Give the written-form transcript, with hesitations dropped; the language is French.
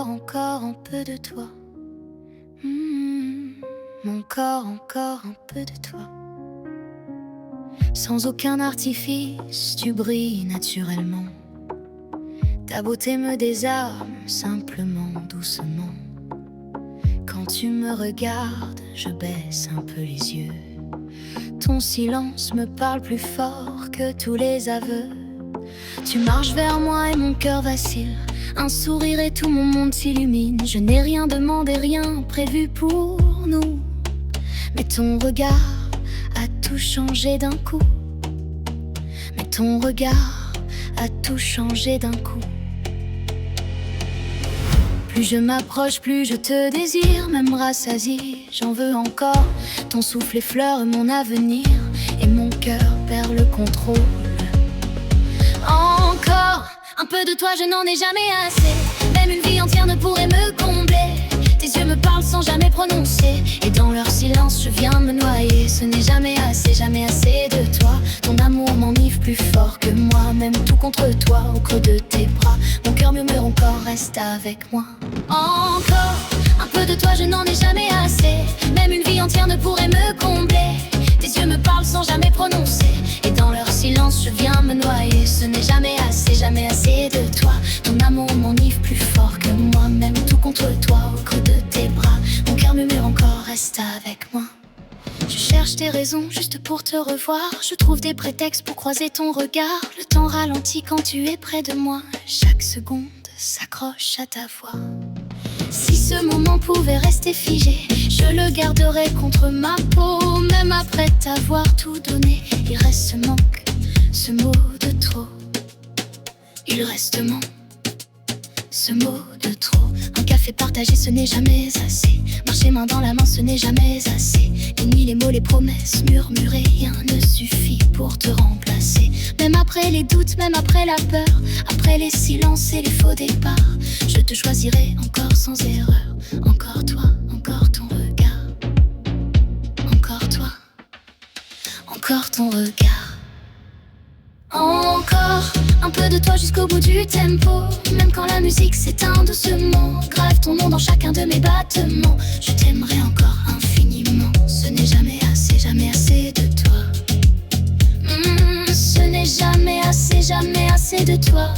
Encore un peu de toi. Encore un peu de toi. Sans aucun artifice, tu brilles naturellement. Ta beauté me désarme simplement, doucement. Quand tu me regardes, je baisse un peu les yeux. Ton silence me parle plus fort que tous les aveux. Tu marches vers moi et mon cœur vacille. Un sourire et tout mon monde s'illumine. Je n'ai rien demandé, rien prévu pour nous. Mais ton regard a tout changé d'un coup. Mais ton regard a tout changé d'un coup. Plus je m'approche, plus je te désire. Même rassasié, j'en veux encore. Ton souffle effleure mon avenir et mon cœur perd le contrôle. Encore un peu de toi, je n'en ai jamais assez. Même une vie entière ne pourrait me combler. Tes yeux me parlent sans jamais prononcer. Et dans leur silence, je viens me noyer. Ce n'est jamais assez de toi. Ton amour m'enivre plus fort que moi. Même tout contre toi, au creux de tes bras. Mon cœur murmure encore, reste avec moi. Encore un peu de toi, je n'en ai jamais assez. Même une vie entière ne pourrait me combler. Tes yeux me parlent sans jamais prononcer. Et dans leur silence, je viens me noyer. Ce n'est jamais assez de toi. Ton amour m'enivre plus fort que moi. Même tout contre toi, au creux de tes bras. Mon cœur murmure encore, reste avec moi. Je cherche des raisons juste pour te revoir. Je trouve des prétextes pour croiser ton regard. Le temps ralentit quand tu es près de moi. Chaque seconde s'accroche à ta voix. Si ce moment pouvait rester figé, je le garderais contre ma peau. Même après t'avoir tout donné, il reste ce manque, ce mot de trop. Il reste ce mot de trop. Un café partagé, ce n'est jamais assez. Marcher main dans la main, ce n'est jamais assez. Les nuits, les mots, les promesses murmurées, rien ne suffit pour te remplacer. Même après les doutes, même après la peur, après les silences et les faux départs, je te choisirai encore sans erreur. Encore toi, encore ton regard. Encore toi, encore ton regard. Encore un peu de toi jusqu'au bout du tempo. Même quand la musique s'éteint doucement, grave ton nom dans chacun de mes battements. Je t'aimerai encore infiniment. Ce n'est jamais assez de toi. Ce n'est jamais assez de toi.